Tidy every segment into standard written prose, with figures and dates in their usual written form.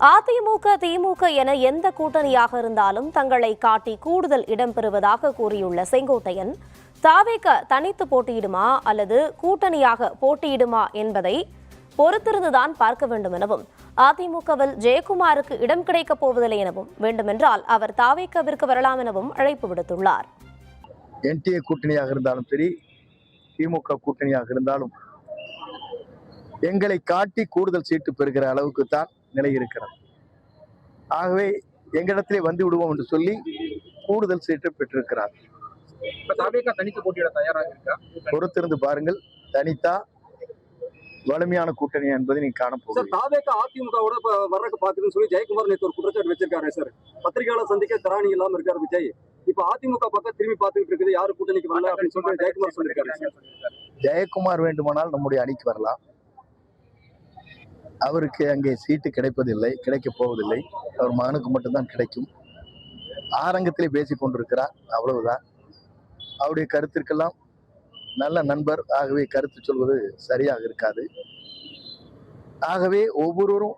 அதிமுக, திமுக என எந்த கூட்டணியாக இருந்தாலும் தங்களை காட்டி கூடுதல் இடம் பெறுவதாக கூறியுள்ள செங்கோட்டையன், தாவேக தனித்து போட்டியிடுமா அல்லது கூட்டணியாக போட்டியிடுமா என்பதை பொறுத்திருந்துதான் பார்க்க வேண்டும் எனவும், அதிமுகவில் ஜெயக்குமாருக்கு இடம் கிடைக்கப் போவதில்லை எனவும், வேண்டுமென்றால் அவர் தாவேகவிற்கு வரலாம் எனவும் அழைப்பு விடுத்துள்ளார். என்டிஏ கூட்டணியாக இருந்தாலும் சரி, திமுக கூட்டணியாக இருந்தாலும் எங்களை காட்டி கூடுதல் சீட்டு பெறுகிற அளவுக்கு தான் நிலை இருக்கிறது. ஆகவே எங்களிடத்திலே வந்து விடுவோம் என்று சொல்லி கூடுதல் சீட்டை பெற்றிருக்கிறார். தனித்து போட்டியிட தயாராக இருக்கா? பொறுத்திருந்து பாருங்கள், தனித்தா வலிமையான கூட்டணி என்பதை நீங்க காணப்போகுது. அதிமுகவோட வர்றதுக்கு பாக்குதுன்னு சொல்லி ஜெயக்குமார் நேற்று ஒரு குற்றச்சாட்டு வச்சிருக்காரு சார். பத்திரிகையாளர் சந்திக்க திராணி இல்லாம இருக்காரு விஜய். இப்ப அதிமுக பக்கம் திரும்பி பார்த்துட்டு இருக்குது, யாரு கூட்டணிக்கு வரல அப்படின்னு சொல்லி ஜெயக்குமார் சொல்லியிருக்காரு. ஜெயக்குமார் வேண்டுமானால் நம்முடைய அணிக்கு வரலாம். அவருக்கு அங்கே சீட்டு கிடைப்பதில்லை, கிடைக்கப் போவதில்லை. அவர் மகனுக்கு மட்டும்தான் கிடைக்கும். ஆரங்கத்திலே பேசிக் கொண்டிருக்கிறார், அவ்வளவுதான். அவருடைய கருத்திற்கெல்லாம் நல்ல நண்பர், ஆகவே கருத்து சொல்வது சரியாக இருக்காது. ஆகவே ஒவ்வொருவரும்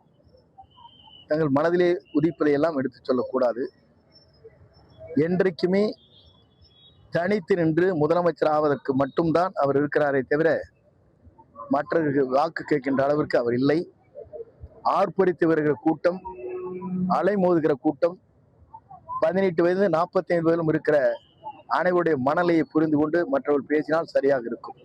தங்கள் மனதிலே உதிப்பதை எல்லாம் எடுத்து சொல்லக்கூடாது. என்றைக்குமே தனித்து நின்று முதலமைச்சர் ஆவதற்கு மட்டும்தான் அவர் இருக்கிறாரே தவிர மற்றவர்கள் வாக்கு கேட்கின்ற அளவிற்கு அவர் இல்லை. ஆர்ப்பரித்து வருகிற கூட்டம், அலைமோதுகிற கூட்டம், 18 வயது 45 வயதிலும் இருக்கிற அனைவருடைய மனநிலையை புரிந்து கொண்டு மற்றவர்கள் பேசினால் சரியாக இருக்கும்.